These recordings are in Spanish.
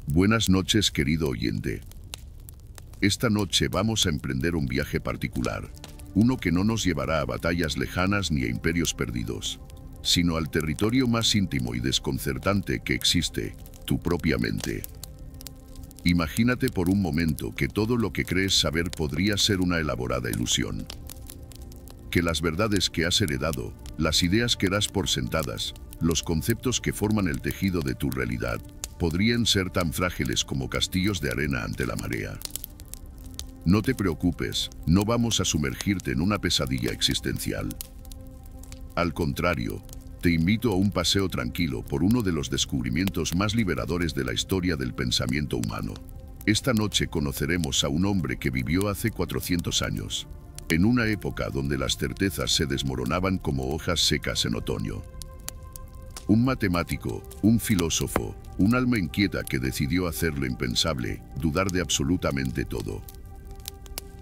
Buenas noches, querido oyente. Esta noche vamos a emprender un viaje particular, uno que no nos llevará a batallas lejanas ni a imperios perdidos, sino al territorio más íntimo y desconcertante que existe, tu propia mente. Imagínate por un momento que todo lo que crees saber podría ser una elaborada ilusión. Que las verdades que has heredado, las ideas que das por sentadas, los conceptos que forman el tejido de tu realidad, podrían ser tan frágiles como castillos de arena ante la marea. No te preocupes, no vamos a sumergirte en una pesadilla existencial. Al contrario, te invito a un paseo tranquilo por uno de los descubrimientos más liberadores de la historia del pensamiento humano. Esta noche conoceremos a un hombre que vivió hace 400 años, en una época donde las certezas se desmoronaban como hojas secas en otoño. Un matemático, un filósofo, un alma inquieta que decidió hacer lo impensable, dudar de absolutamente todo.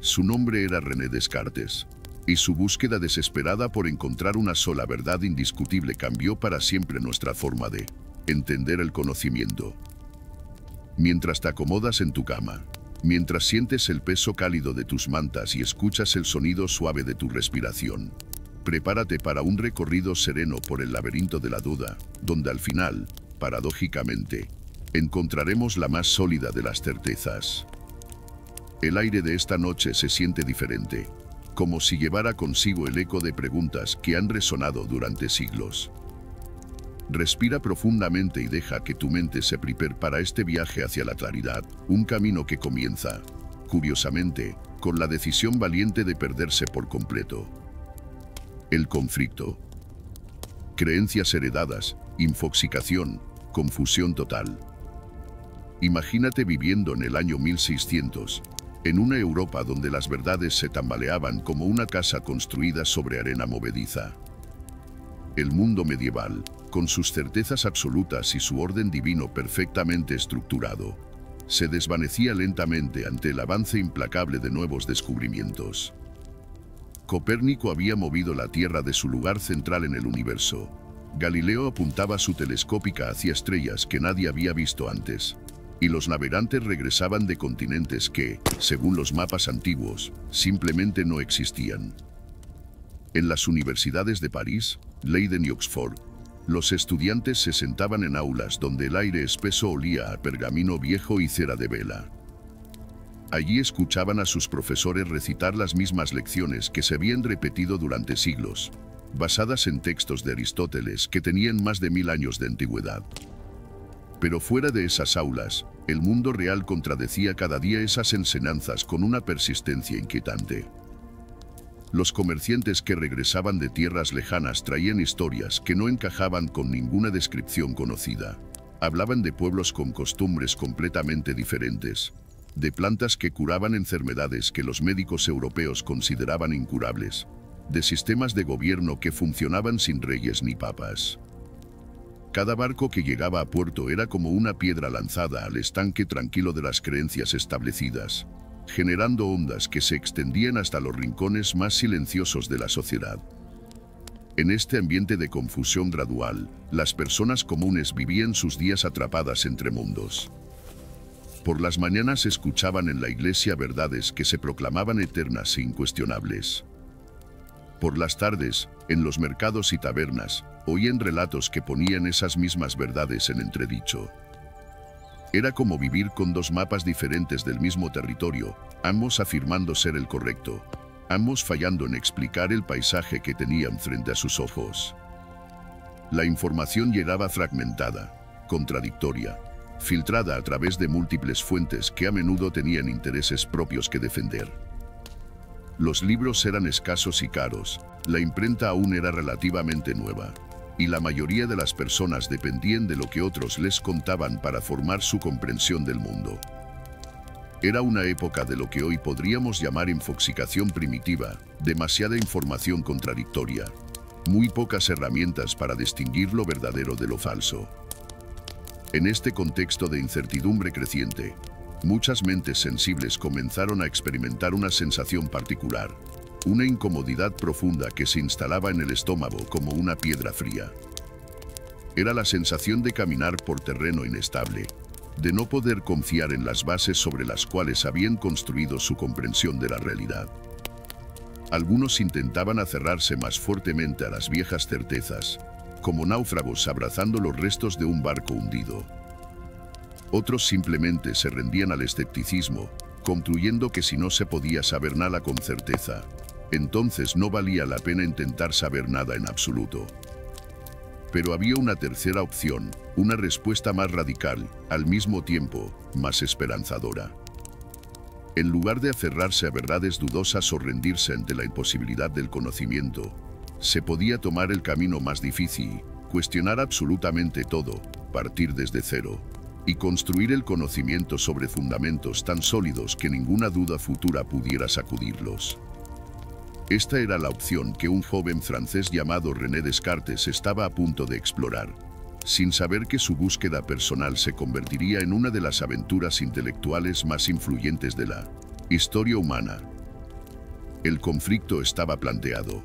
Su nombre era René Descartes, y su búsqueda desesperada por encontrar una sola verdad indiscutible cambió para siempre nuestra forma de entender el conocimiento. Mientras te acomodas en tu cama, mientras sientes el peso cálido de tus mantas y escuchas el sonido suave de tu respiración, prepárate para un recorrido sereno por el laberinto de la duda, donde al final, paradójicamente, encontraremos la más sólida de las certezas. El aire de esta noche se siente diferente, como si llevara consigo el eco de preguntas que han resonado durante siglos. Respira profundamente y deja que tu mente se prepare para este viaje hacia la claridad, un camino que comienza, curiosamente, con la decisión valiente de perderse por completo. El conflicto. Creencias heredadas, infoxicación, confusión total. Imagínate viviendo en el año 1600, en una Europa donde las verdades se tambaleaban como una casa construida sobre arena movediza. El mundo medieval, con sus certezas absolutas y su orden divino perfectamente estructurado, se desvanecía lentamente ante el avance implacable de nuevos descubrimientos. Copérnico había movido la Tierra de su lugar central en el universo. Galileo apuntaba su telescópica hacia estrellas que nadie había visto antes. Y los navegantes regresaban de continentes que, según los mapas antiguos, simplemente no existían. En las universidades de París, Leiden y Oxford, los estudiantes se sentaban en aulas donde el aire espeso olía a pergamino viejo y cera de vela. Allí escuchaban a sus profesores recitar las mismas lecciones que se habían repetido durante siglos, basadas en textos de Aristóteles que tenían más de 1000 años de antigüedad. Pero fuera de esas aulas, el mundo real contradecía cada día esas enseñanzas con una persistencia inquietante. Los comerciantes que regresaban de tierras lejanas traían historias que no encajaban con ninguna descripción conocida. Hablaban de pueblos con costumbres completamente diferentes, de plantas que curaban enfermedades que los médicos europeos consideraban incurables, de sistemas de gobierno que funcionaban sin reyes ni papas. Cada barco que llegaba a puerto era como una piedra lanzada al estanque tranquilo de las creencias establecidas, generando ondas que se extendían hasta los rincones más silenciosos de la sociedad. En este ambiente de confusión gradual, las personas comunes vivían sus días atrapadas entre mundos. Por las mañanas escuchaban en la iglesia verdades que se proclamaban eternas e incuestionables. Por las tardes, en los mercados y tabernas, oían relatos que ponían esas mismas verdades en entredicho. Era como vivir con dos mapas diferentes del mismo territorio, ambos afirmando ser el correcto, ambos fallando en explicar el paisaje que tenían frente a sus ojos. La información llegaba fragmentada, contradictoria, filtrada a través de múltiples fuentes que a menudo tenían intereses propios que defender. Los libros eran escasos y caros, la imprenta aún era relativamente nueva, y la mayoría de las personas dependían de lo que otros les contaban para formar su comprensión del mundo. Era una época de lo que hoy podríamos llamar infoxicación primitiva, demasiada información contradictoria, muy pocas herramientas para distinguir lo verdadero de lo falso. En este contexto de incertidumbre creciente, muchas mentes sensibles comenzaron a experimentar una sensación particular, una incomodidad profunda que se instalaba en el estómago como una piedra fría. Era la sensación de caminar por terreno inestable, de no poder confiar en las bases sobre las cuales habían construido su comprensión de la realidad. Algunos intentaban aferrarse más fuertemente a las viejas certezas, como náufragos abrazando los restos de un barco hundido. Otros simplemente se rendían al escepticismo, concluyendo que si no se podía saber nada con certeza, entonces no valía la pena intentar saber nada en absoluto. Pero había una tercera opción, una respuesta más radical, al mismo tiempo, más esperanzadora. En lugar de aferrarse a verdades dudosas o rendirse ante la imposibilidad del conocimiento, se podía tomar el camino más difícil, cuestionar absolutamente todo, partir desde cero, y construir el conocimiento sobre fundamentos tan sólidos que ninguna duda futura pudiera sacudirlos. Esta era la opción que un joven francés llamado René Descartes estaba a punto de explorar, sin saber que su búsqueda personal se convertiría en una de las aventuras intelectuales más influyentes de la historia humana. El conflicto estaba planteado.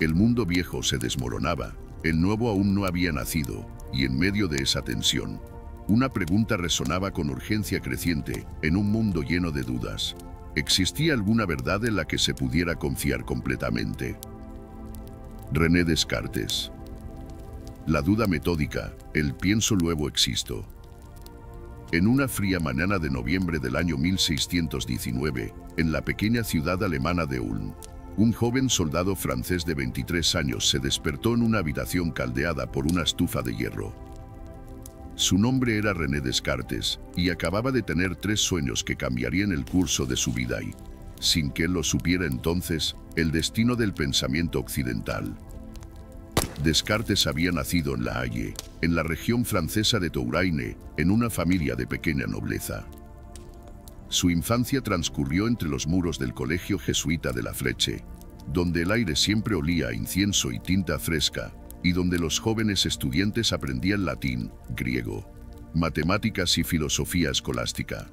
El mundo viejo se desmoronaba, el nuevo aún no había nacido, y en medio de esa tensión, una pregunta resonaba con urgencia creciente en un mundo lleno de dudas. ¿Existía alguna verdad en la que se pudiera confiar completamente? René Descartes. La duda metódica, el pienso luego existo. En una fría mañana de noviembre del año 1619, en la pequeña ciudad alemana de Ulm, un joven soldado francés de 23 años se despertó en una habitación caldeada por una estufa de hierro. Su nombre era René Descartes, y acababa de tener 3 sueños que cambiarían el curso de su vida y, sin que él lo supiera entonces, el destino del pensamiento occidental. Descartes había nacido en La Haye, en la región francesa de Touraine, en una familia de pequeña nobleza. Su infancia transcurrió entre los muros del colegio jesuita de La Fleche, donde el aire siempre olía a incienso y tinta fresca, y donde los jóvenes estudiantes aprendían latín, griego, matemáticas y filosofía escolástica.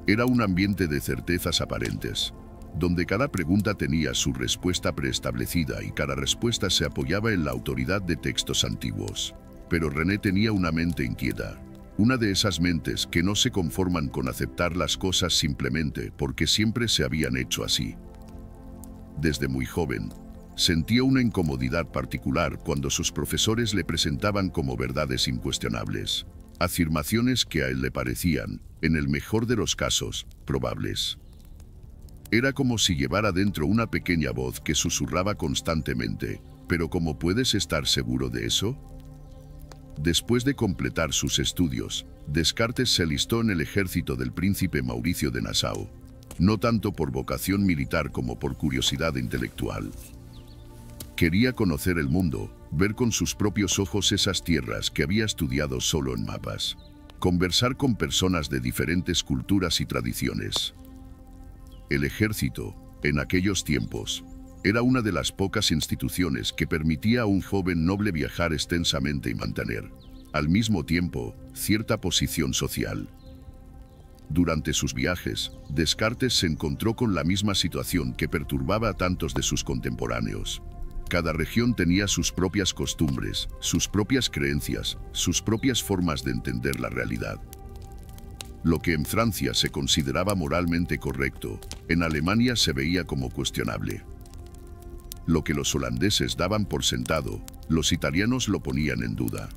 Era un ambiente de certezas aparentes, donde cada pregunta tenía su respuesta preestablecida y cada respuesta se apoyaba en la autoridad de textos antiguos. Pero René tenía una mente inquieta, una de esas mentes que no se conforman con aceptar las cosas simplemente porque siempre se habían hecho así. Desde muy joven, sentía una incomodidad particular cuando sus profesores le presentaban como verdades incuestionables, afirmaciones que a él le parecían, en el mejor de los casos, probables. Era como si llevara dentro una pequeña voz que susurraba constantemente, ¿pero cómo puedes estar seguro de eso? Después de completar sus estudios, Descartes se alistó en el ejército del príncipe Mauricio de Nassau, no tanto por vocación militar como por curiosidad intelectual. Quería conocer el mundo, ver con sus propios ojos esas tierras que había estudiado solo en mapas, conversar con personas de diferentes culturas y tradiciones. El ejército, en aquellos tiempos, era una de las pocas instituciones que permitía a un joven noble viajar extensamente y mantener, al mismo tiempo, cierta posición social. Durante sus viajes, Descartes se encontró con la misma situación que perturbaba a tantos de sus contemporáneos. Cada región tenía sus propias costumbres, sus propias creencias, sus propias formas de entender la realidad. Lo que en Francia se consideraba moralmente correcto, en Alemania se veía como cuestionable. Lo que los holandeses daban por sentado, los italianos lo ponían en duda.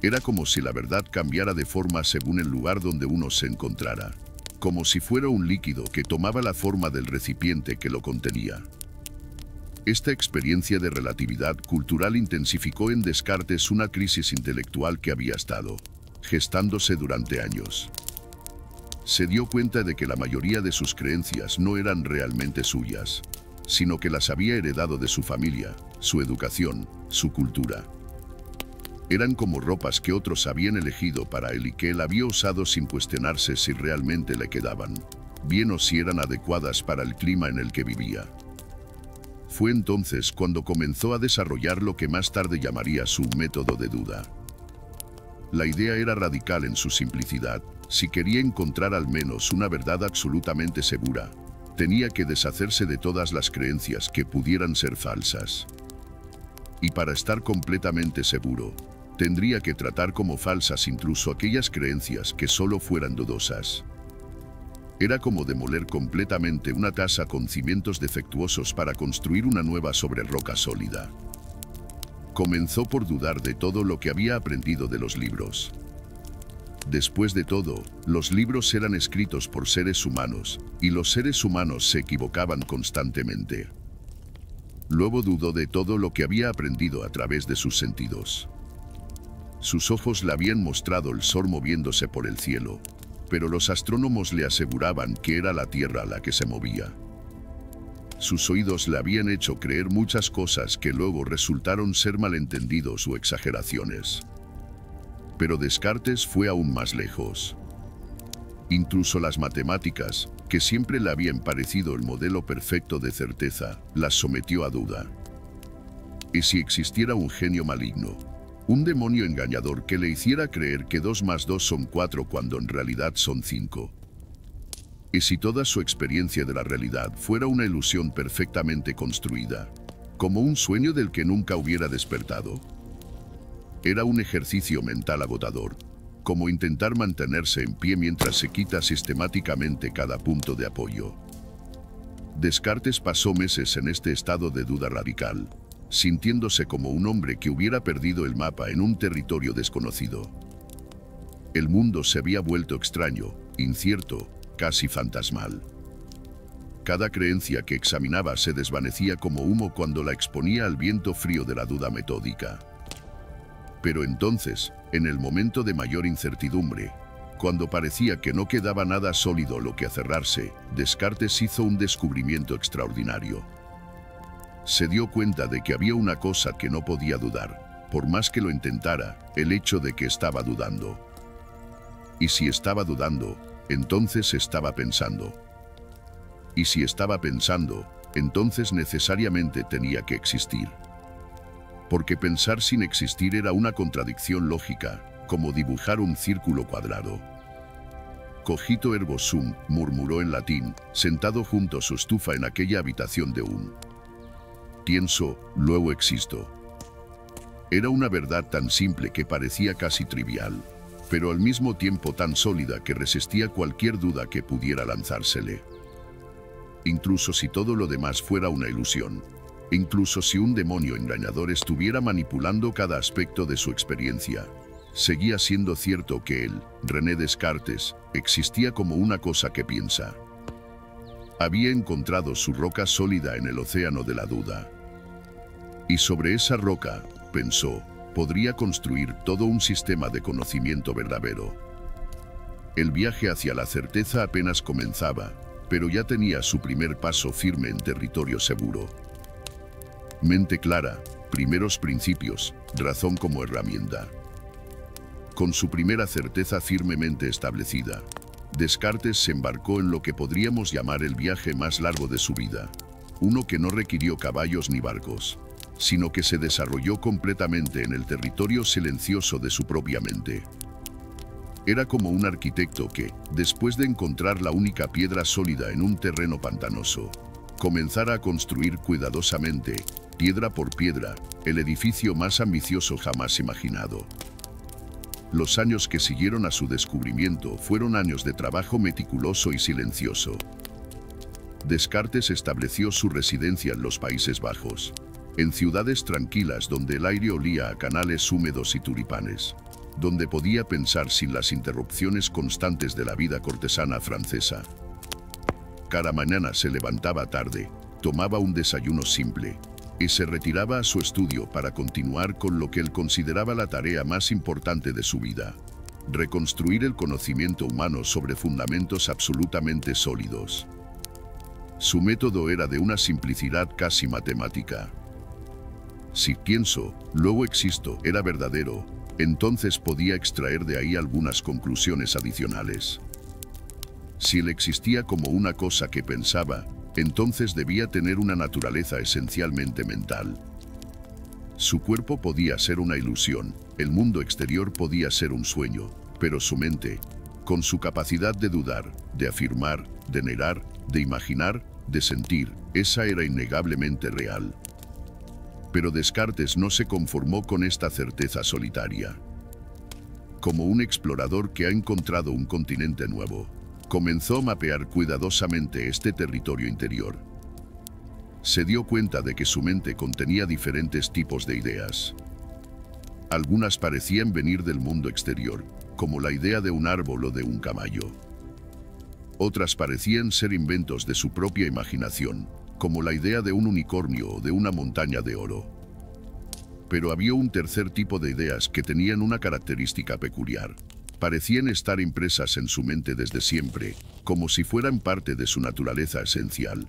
Era como si la verdad cambiara de forma según el lugar donde uno se encontrara, como si fuera un líquido que tomaba la forma del recipiente que lo contenía. Esta experiencia de relatividad cultural intensificó en Descartes una crisis intelectual que había estado gestándose durante años. Se dio cuenta de que la mayoría de sus creencias no eran realmente suyas, sino que las había heredado de su familia, su educación, su cultura. Eran como ropas que otros habían elegido para él y que él había usado sin cuestionarse si realmente le quedaban bien o si eran adecuadas para el clima en el que vivía. Fue entonces cuando comenzó a desarrollar lo que más tarde llamaría su método de duda. La idea era radical en su simplicidad. Si quería encontrar al menos una verdad absolutamente segura, tenía que deshacerse de todas las creencias que pudieran ser falsas. Y para estar completamente seguro, Tendría que tratar como falsas incluso aquellas creencias que solo fueran dudosas. Era como demoler completamente una casa con cimientos defectuosos para construir una nueva sobre roca sólida. Comenzó por dudar de todo lo que había aprendido de los libros. Después de todo, los libros eran escritos por seres humanos, y los seres humanos se equivocaban constantemente. Luego dudó de todo lo que había aprendido a través de sus sentidos. Sus ojos le habían mostrado el sol moviéndose por el cielo, pero los astrónomos le aseguraban que era la Tierra la que se movía. Sus oídos le habían hecho creer muchas cosas que luego resultaron ser malentendidos o exageraciones. Pero Descartes fue aún más lejos. Incluso las matemáticas, que siempre le habían parecido el modelo perfecto de certeza, las sometió a duda. ¿Y si existiera un genio maligno? Un demonio engañador que le hiciera creer que 2 más 2 son 4 cuando en realidad son 5. ¿Y si toda su experiencia de la realidad fuera una ilusión perfectamente construida, como un sueño del que nunca hubiera despertado? Era un ejercicio mental agotador, como intentar mantenerse en pie mientras se quita sistemáticamente cada punto de apoyo. Descartes pasó meses en este estado de duda radical, sintiéndose como un hombre que hubiera perdido el mapa en un territorio desconocido. El mundo se había vuelto extraño, incierto, casi fantasmal. Cada creencia que examinaba se desvanecía como humo cuando la exponía al viento frío de la duda metódica. Pero entonces, en el momento de mayor incertidumbre, cuando parecía que no quedaba nada sólido a lo que aferrarse, Descartes hizo un descubrimiento extraordinario. Se dio cuenta de que había una cosa que no podía dudar, por más que lo intentara, el hecho de que estaba dudando. Y si estaba dudando, entonces estaba pensando. Y si estaba pensando, entonces necesariamente tenía que existir. Porque pensar sin existir era una contradicción lógica, como dibujar un círculo cuadrado. Cogito ergo sum, murmuró en latín, sentado junto a su estufa en aquella habitación de un. Pienso, luego existo. Era una verdad tan simple que parecía casi trivial, pero al mismo tiempo tan sólida que resistía cualquier duda que pudiera lanzársele. Incluso si todo lo demás fuera una ilusión, incluso si un demonio engañador estuviera manipulando cada aspecto de su experiencia, seguía siendo cierto que él, René Descartes, existía como una cosa que piensa. Había encontrado su roca sólida en el océano de la duda. Y sobre esa roca, pensó, podría construir todo un sistema de conocimiento verdadero. El viaje hacia la certeza apenas comenzaba, pero ya tenía su primer paso firme en territorio seguro. Mente clara, primeros principios, razón como herramienta. Con su primera certeza firmemente establecida, Descartes se embarcó en lo que podríamos llamar el viaje más largo de su vida, uno que no requirió caballos ni barcos, sino que se desarrolló completamente en el territorio silencioso de su propia mente. Era como un arquitecto que, después de encontrar la única piedra sólida en un terreno pantanoso, comenzara a construir cuidadosamente, piedra por piedra, el edificio más ambicioso jamás imaginado. Los años que siguieron a su descubrimiento fueron años de trabajo meticuloso y silencioso. Descartes estableció su residencia en los Países Bajos, en ciudades tranquilas donde el aire olía a canales húmedos y tulipanes, donde podía pensar sin las interrupciones constantes de la vida cortesana francesa. Cada mañana se levantaba tarde, tomaba un desayuno simple, y se retiraba a su estudio para continuar con lo que él consideraba la tarea más importante de su vida: reconstruir el conocimiento humano sobre fundamentos absolutamente sólidos. Su método era de una simplicidad casi matemática. Si pienso, luego existo, era verdadero, entonces podía extraer de ahí algunas conclusiones adicionales. Si él existía como una cosa que pensaba, entonces debía tener una naturaleza esencialmente mental. Su cuerpo podía ser una ilusión, el mundo exterior podía ser un sueño, pero su mente, con su capacidad de dudar, de afirmar, de negar, de imaginar, de sentir, esa era innegablemente real. Pero Descartes no se conformó con esta certeza solitaria. Como un explorador que ha encontrado un continente nuevo, comenzó a mapear cuidadosamente este territorio interior. Se dio cuenta de que su mente contenía diferentes tipos de ideas. Algunas parecían venir del mundo exterior, como la idea de un árbol o de un caballo. Otras parecían ser inventos de su propia imaginación, como la idea de un unicornio o de una montaña de oro. Pero había un tercer tipo de ideas que tenían una característica peculiar. Parecían estar impresas en su mente desde siempre, como si fueran parte de su naturaleza esencial.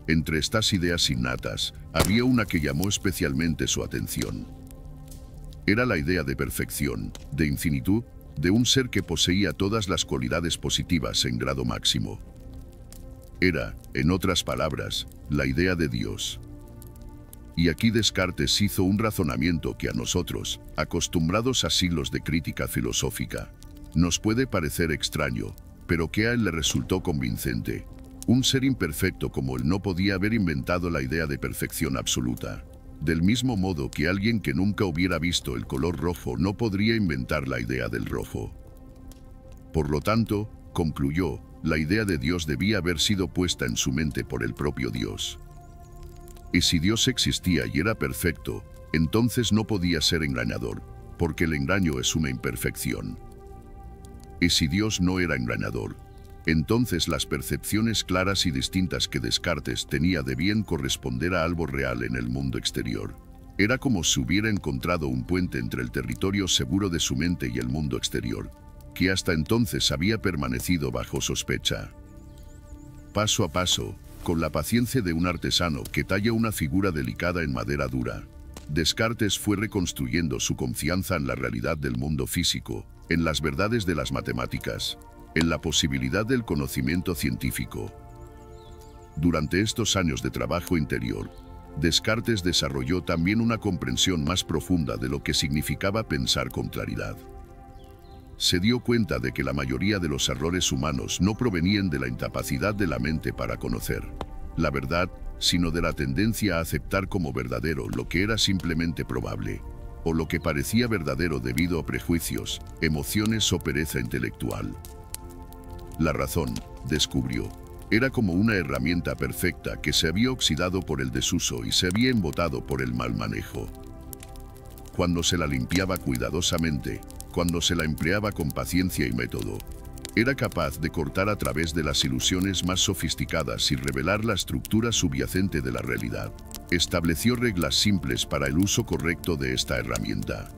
Entre estas ideas innatas, había una que llamó especialmente su atención. Era la idea de perfección, de infinitud, de un ser que poseía todas las cualidades positivas en grado máximo. Era, en otras palabras, la idea de Dios. Y aquí Descartes hizo un razonamiento que a nosotros, acostumbrados a siglos de crítica filosófica, nos puede parecer extraño, pero que a él le resultó convincente. Un ser imperfecto como él no podía haber inventado la idea de perfección absoluta. Del mismo modo que alguien que nunca hubiera visto el color rojo no podría inventar la idea del rojo. Por lo tanto, concluyó, la idea de Dios debía haber sido puesta en su mente por el propio Dios. Y si Dios existía y era perfecto, entonces no podía ser engañador, porque el engaño es una imperfección. Y si Dios no era engañador, entonces las percepciones claras y distintas que Descartes tenía debían corresponder a algo real en el mundo exterior. Era como si hubiera encontrado un puente entre el territorio seguro de su mente y el mundo exterior, que hasta entonces había permanecido bajo sospecha. Paso a paso, con la paciencia de un artesano que talla una figura delicada en madera dura, Descartes fue reconstruyendo su confianza en la realidad del mundo físico, en las verdades de las matemáticas, en la posibilidad del conocimiento científico. Durante estos años de trabajo interior, Descartes desarrolló también una comprensión más profunda de lo que significaba pensar con claridad. Se dio cuenta de que la mayoría de los errores humanos no provenían de la incapacidad de la mente para conocer la verdad, sino de la tendencia a aceptar como verdadero lo que era simplemente probable, o lo que parecía verdadero debido a prejuicios, emociones o pereza intelectual. La razón, descubrió, era como una herramienta perfecta que se había oxidado por el desuso y se había embotado por el mal manejo. Cuando se la limpiaba cuidadosamente, cuando se la empleaba con paciencia y método, era capaz de cortar a través de las ilusiones más sofisticadas y revelar la estructura subyacente de la realidad. Estableció reglas simples para el uso correcto de esta herramienta.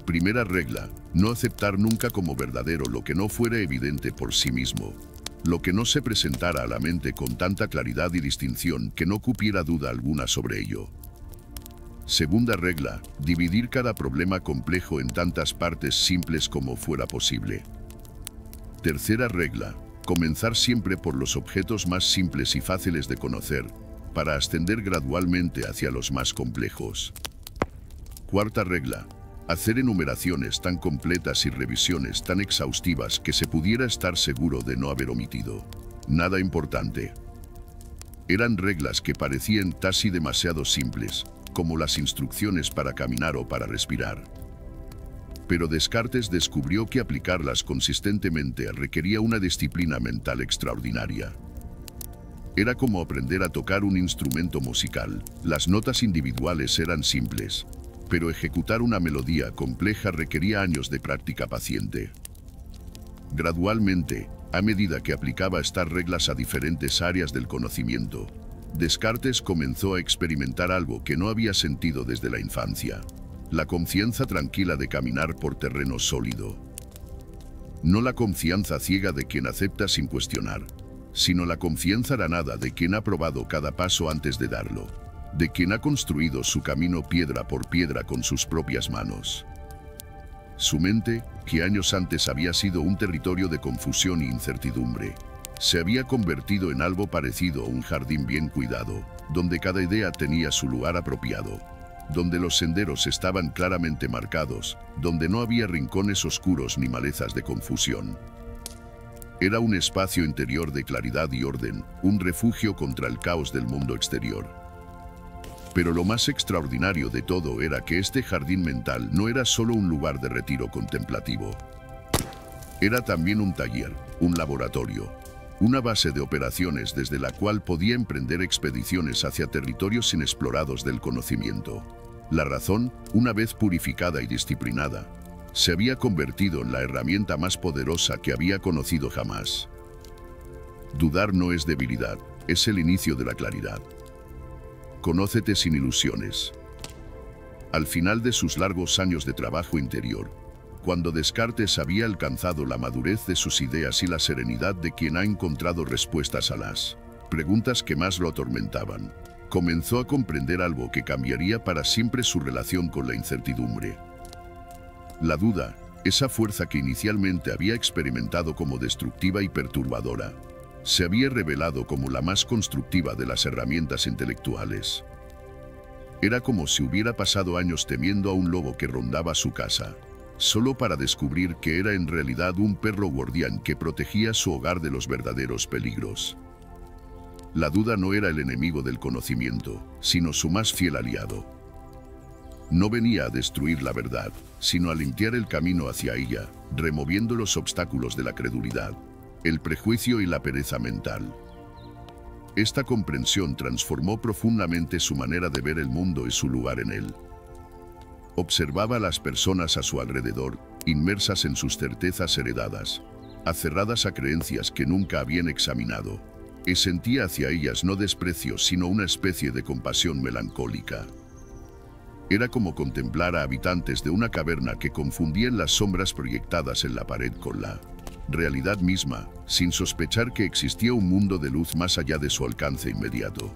Primera regla, no aceptar nunca como verdadero lo que no fuera evidente por sí mismo, lo que no se presentara a la mente con tanta claridad y distinción que no cupiera duda alguna sobre ello. Segunda regla, dividir cada problema complejo en tantas partes simples como fuera posible. Tercera regla, comenzar siempre por los objetos más simples y fáciles de conocer, para ascender gradualmente hacia los más complejos. Cuarta regla, hacer enumeraciones tan completas y revisiones tan exhaustivas que se pudiera estar seguro de no haber omitido nada importante. Eran reglas que parecían casi demasiado simples, como las instrucciones para caminar o para respirar. Pero Descartes descubrió que aplicarlas consistentemente requería una disciplina mental extraordinaria. Era como aprender a tocar un instrumento musical. Las notas individuales eran simples, pero ejecutar una melodía compleja requería años de práctica paciente. Gradualmente, a medida que aplicaba estas reglas a diferentes áreas del conocimiento, Descartes comenzó a experimentar algo que no había sentido desde la infancia: la confianza tranquila de caminar por terreno sólido. No la confianza ciega de quien acepta sin cuestionar, sino la confianza aranada de quien ha probado cada paso antes de darlo, de quien ha construido su camino piedra por piedra con sus propias manos. Su mente, que años antes había sido un territorio de confusión e incertidumbre, se había convertido en algo parecido a un jardín bien cuidado, donde cada idea tenía su lugar apropiado, donde los senderos estaban claramente marcados, donde no había rincones oscuros ni malezas de confusión. Era un espacio interior de claridad y orden, un refugio contra el caos del mundo exterior. Pero lo más extraordinario de todo era que este jardín mental no era solo un lugar de retiro contemplativo. Era también un taller, un laboratorio, una base de operaciones desde la cual podía emprender expediciones hacia territorios inexplorados del conocimiento. La razón, una vez purificada y disciplinada, se había convertido en la herramienta más poderosa que había conocido jamás. Dudar no es debilidad, es el inicio de la claridad. Conócete sin ilusiones. Al final de sus largos años de trabajo interior, cuando Descartes había alcanzado la madurez de sus ideas y la serenidad de quien ha encontrado respuestas a las preguntas que más lo atormentaban, comenzó a comprender algo que cambiaría para siempre su relación con la incertidumbre. La duda, esa fuerza que inicialmente había experimentado como destructiva y perturbadora, se había revelado como la más constructiva de las herramientas intelectuales. Era como si hubiera pasado años temiendo a un lobo que rondaba su casa, solo para descubrir que era en realidad un perro guardián que protegía su hogar de los verdaderos peligros. La duda no era el enemigo del conocimiento, sino su más fiel aliado. No venía a destruir la verdad, sino a limpiar el camino hacia ella, removiendo los obstáculos de la credulidad, el prejuicio y la pereza mental. Esta comprensión transformó profundamente su manera de ver el mundo y su lugar en él. Observaba a las personas a su alrededor, inmersas en sus certezas heredadas, aferradas a creencias que nunca habían examinado, y sentía hacia ellas no desprecio sino una especie de compasión melancólica. Era como contemplar a habitantes de una caverna que confundían las sombras proyectadas en la pared con la realidad misma, sin sospechar que existía un mundo de luz más allá de su alcance inmediato.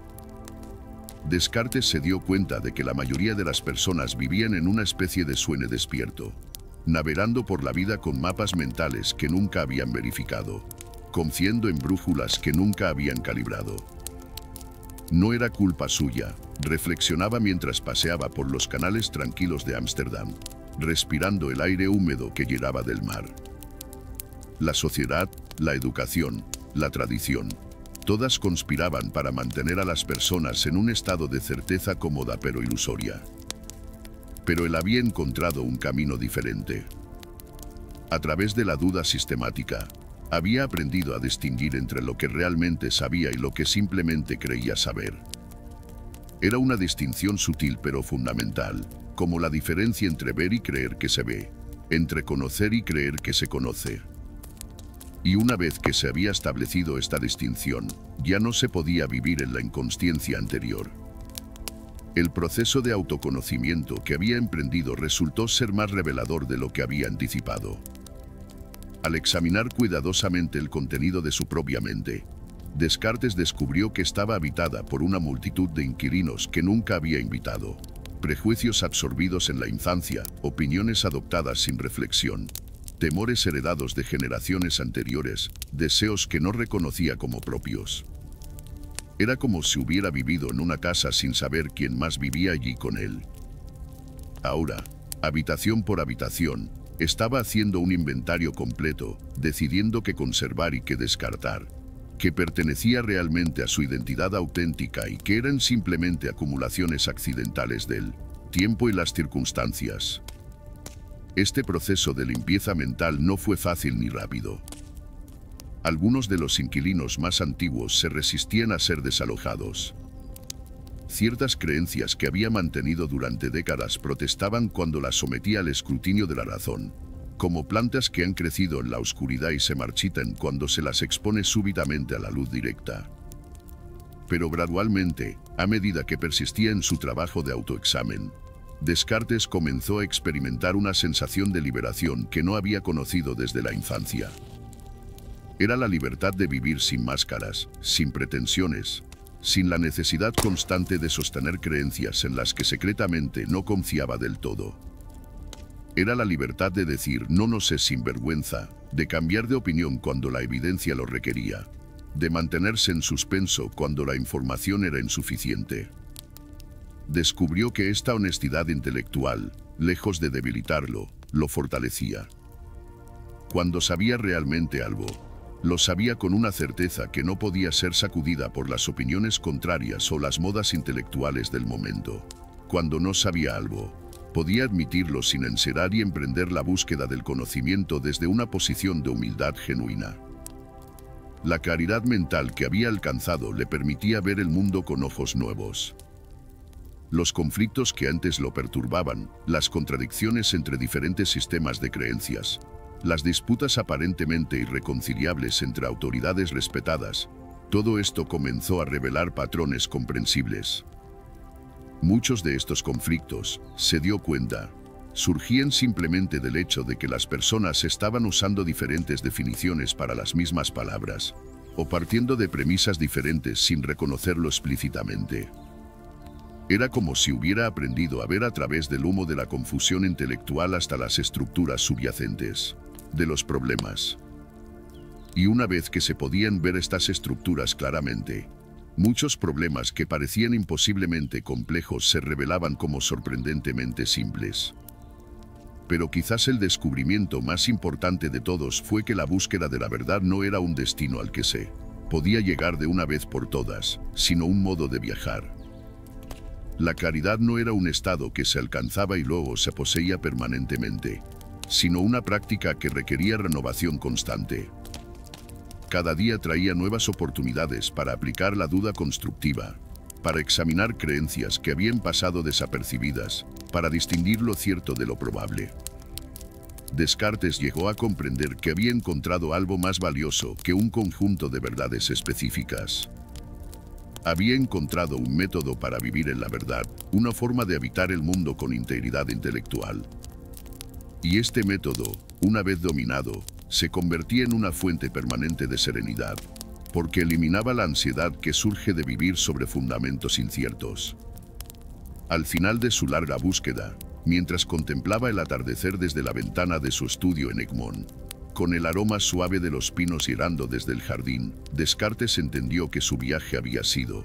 Descartes se dio cuenta de que la mayoría de las personas vivían en una especie de sueño despierto, navegando por la vida con mapas mentales que nunca habían verificado, confiando en brújulas que nunca habían calibrado. No era culpa suya, reflexionaba mientras paseaba por los canales tranquilos de Ámsterdam, respirando el aire húmedo que llegaba del mar. La sociedad, la educación, la tradición, todas conspiraban para mantener a las personas en un estado de certeza cómoda pero ilusoria. Pero él había encontrado un camino diferente. A través de la duda sistemática, había aprendido a distinguir entre lo que realmente sabía y lo que simplemente creía saber. Era una distinción sutil pero fundamental, como la diferencia entre ver y creer que se ve, entre conocer y creer que se conoce. Y una vez que se había establecido esta distinción, ya no se podía vivir en la inconsciencia anterior. El proceso de autoconocimiento que había emprendido resultó ser más revelador de lo que había anticipado. Al examinar cuidadosamente el contenido de su propia mente, Descartes descubrió que estaba habitada por una multitud de inquilinos que nunca había invitado, prejuicios absorbidos en la infancia, opiniones adoptadas sin reflexión, temores heredados de generaciones anteriores, deseos que no reconocía como propios. Era como si hubiera vivido en una casa sin saber quién más vivía allí con él. Ahora, habitación por habitación, estaba haciendo un inventario completo, decidiendo qué conservar y qué descartar, que pertenecía realmente a su identidad auténtica y que eran simplemente acumulaciones accidentales del tiempo y las circunstancias. Este proceso de limpieza mental no fue fácil ni rápido. Algunos de los inquilinos más antiguos se resistían a ser desalojados. Ciertas creencias que había mantenido durante décadas protestaban cuando las sometía al escrutinio de la razón, como plantas que han crecido en la oscuridad y se marchitan cuando se las expone súbitamente a la luz directa. Pero gradualmente, a medida que persistía en su trabajo de autoexamen, Descartes comenzó a experimentar una sensación de liberación que no había conocido desde la infancia. Era la libertad de vivir sin máscaras, sin pretensiones, sin la necesidad constante de sostener creencias en las que secretamente no confiaba del todo. Era la libertad de decir no sé sin vergüenza, de cambiar de opinión cuando la evidencia lo requería, de mantenerse en suspenso cuando la información era insuficiente. Descubrió que esta honestidad intelectual, lejos de debilitarlo, lo fortalecía. Cuando sabía realmente algo, Lo sabía con una certeza que no podía ser sacudida por las opiniones contrarias o las modas intelectuales del momento. Cuando no sabía algo, podía admitirlo sin enserar y emprender la búsqueda del conocimiento desde una posición de humildad genuina. La claridad mental que había alcanzado le permitía ver el mundo con ojos nuevos. Los conflictos que antes lo perturbaban, las contradicciones entre diferentes sistemas de creencias, las disputas aparentemente irreconciliables entre autoridades respetadas, todo esto comenzó a revelar patrones comprensibles. Muchos de estos conflictos, se dio cuenta, surgían simplemente del hecho de que las personas estaban usando diferentes definiciones para las mismas palabras, o partiendo de premisas diferentes sin reconocerlo explícitamente. Era como si hubiera aprendido a ver a través del humo de la confusión intelectual hasta las estructuras subyacentes de los problemas. Y una vez que se podían ver estas estructuras claramente, muchos problemas que parecían imposiblemente complejos se revelaban como sorprendentemente simples. Pero quizás el descubrimiento más importante de todos fue que la búsqueda de la verdad no era un destino al que se podía llegar de una vez por todas, sino un modo de viajar. La claridad no era un estado que se alcanzaba y luego se poseía permanentemente, sino una práctica que requería renovación constante. Cada día traía nuevas oportunidades para aplicar la duda constructiva, para examinar creencias que habían pasado desapercibidas, para distinguir lo cierto de lo probable. Descartes llegó a comprender que había encontrado algo más valioso que un conjunto de verdades específicas. Había encontrado un método para vivir en la verdad, una forma de habitar el mundo con integridad intelectual. Y este método, una vez dominado, se convertía en una fuente permanente de serenidad, porque eliminaba la ansiedad que surge de vivir sobre fundamentos inciertos. Al final de su larga búsqueda, mientras contemplaba el atardecer desde la ventana de su estudio en Egmont, con el aroma suave de los pinos llegando desde el jardín, Descartes entendió que su viaje había sido,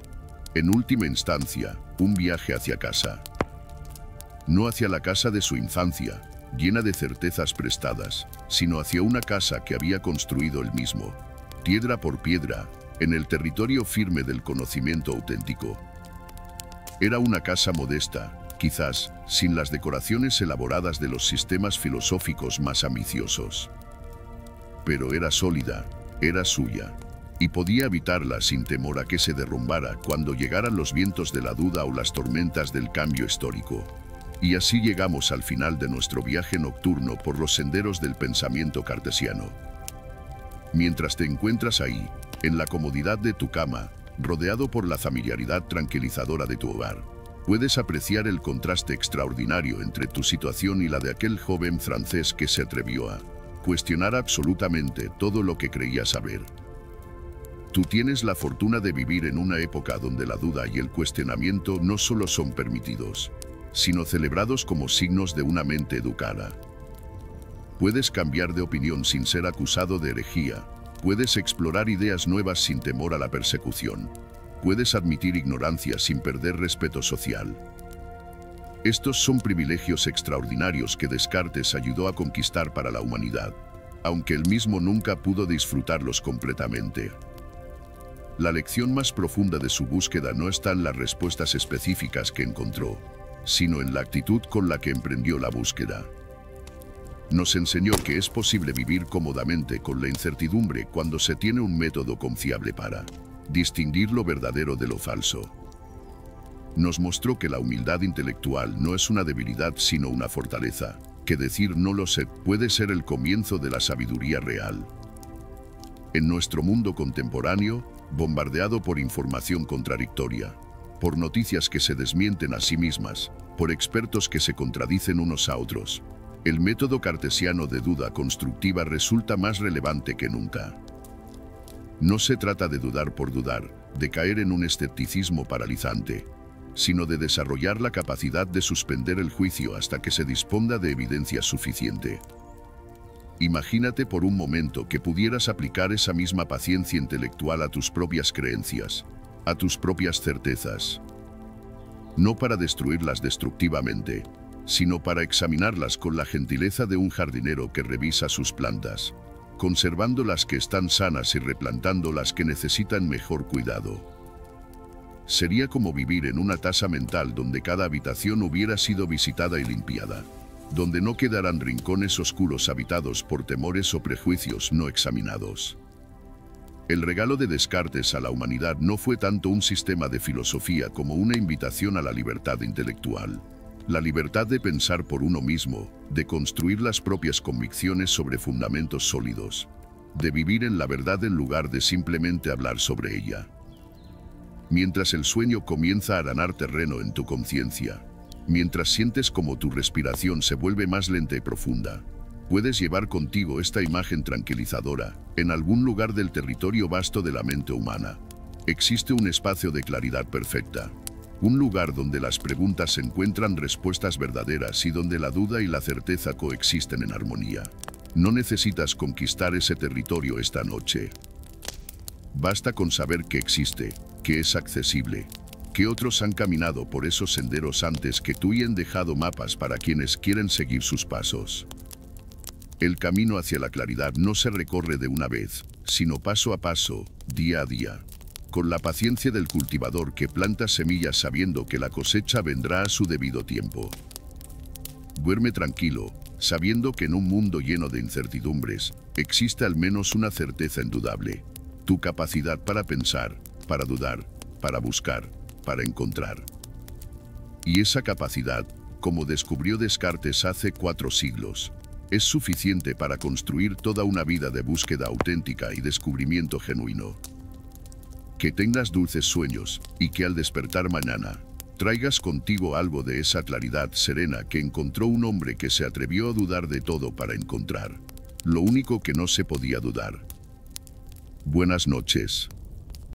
en última instancia, un viaje hacia casa. No hacia la casa de su infancia, llena de certezas prestadas, sino hacia una casa que había construido él mismo, piedra por piedra, en el territorio firme del conocimiento auténtico. Era una casa modesta, quizás, sin las decoraciones elaboradas de los sistemas filosóficos más ambiciosos. Pero era sólida, era suya, y podía habitarla sin temor a que se derrumbara cuando llegaran los vientos de la duda o las tormentas del cambio histórico. Y así llegamos al final de nuestro viaje nocturno por los senderos del pensamiento cartesiano. Mientras te encuentras ahí, en la comodidad de tu cama, rodeado por la familiaridad tranquilizadora de tu hogar, puedes apreciar el contraste extraordinario entre tu situación y la de aquel joven francés que se atrevió a cuestionar absolutamente todo lo que creía saber. Tú tienes la fortuna de vivir en una época donde la duda y el cuestionamiento no solo son permitidos, sino celebrados como signos de una mente educada. Puedes cambiar de opinión sin ser acusado de herejía, puedes explorar ideas nuevas sin temor a la persecución, puedes admitir ignorancia sin perder respeto social. Estos son privilegios extraordinarios que Descartes ayudó a conquistar para la humanidad, aunque él mismo nunca pudo disfrutarlos completamente. La lección más profunda de su búsqueda no está en las respuestas específicas que encontró, sino en la actitud con la que emprendió la búsqueda. Nos enseñó que es posible vivir cómodamente con la incertidumbre cuando se tiene un método confiable para distinguir lo verdadero de lo falso. Nos mostró que la humildad intelectual no es una debilidad sino una fortaleza, que decir no lo sé puede ser el comienzo de la sabiduría real. En nuestro mundo contemporáneo, bombardeado por información contradictoria, por noticias que se desmienten a sí mismas, por expertos que se contradicen unos a otros, el método cartesiano de duda constructiva resulta más relevante que nunca. No se trata de dudar por dudar, de caer en un escepticismo paralizante, sino de desarrollar la capacidad de suspender el juicio hasta que se disponga de evidencia suficiente. Imagínate por un momento que pudieras aplicar esa misma paciencia intelectual a tus propias creencias, a tus propias certezas. No para destruirlas destructivamente, sino para examinarlas con la gentileza de un jardinero que revisa sus plantas, conservando las que están sanas y replantando las que necesitan mejor cuidado. Sería como vivir en una tasa mental donde cada habitación hubiera sido visitada y limpiada, donde no quedaran rincones oscuros habitados por temores o prejuicios no examinados. El regalo de Descartes a la humanidad no fue tanto un sistema de filosofía como una invitación a la libertad intelectual. La libertad de pensar por uno mismo, de construir las propias convicciones sobre fundamentos sólidos, de vivir en la verdad en lugar de simplemente hablar sobre ella. Mientras el sueño comienza a arañar terreno en tu conciencia, mientras sientes como tu respiración se vuelve más lenta y profunda, puedes llevar contigo esta imagen tranquilizadora. En algún lugar del territorio vasto de la mente humana, existe un espacio de claridad perfecta. Un lugar donde las preguntas encuentran respuestas verdaderas y donde la duda y la certeza coexisten en armonía. No necesitas conquistar ese territorio esta noche. Basta con saber que existe, que es accesible, que otros han caminado por esos senderos antes que tú y han dejado mapas para quienes quieren seguir sus pasos. El camino hacia la claridad no se recorre de una vez, sino paso a paso, día a día, con la paciencia del cultivador que planta semillas sabiendo que la cosecha vendrá a su debido tiempo. Duerme tranquilo, sabiendo que en un mundo lleno de incertidumbres, existe al menos una certeza indudable: tu capacidad para pensar, para dudar, para buscar, para encontrar. Y esa capacidad, como descubrió Descartes hace 4 siglos, es suficiente para construir toda una vida de búsqueda auténtica y descubrimiento genuino. Que tengas dulces sueños y que al despertar mañana, traigas contigo algo de esa claridad serena que encontró un hombre que se atrevió a dudar de todo para encontrar lo único que no se podía dudar. Buenas noches.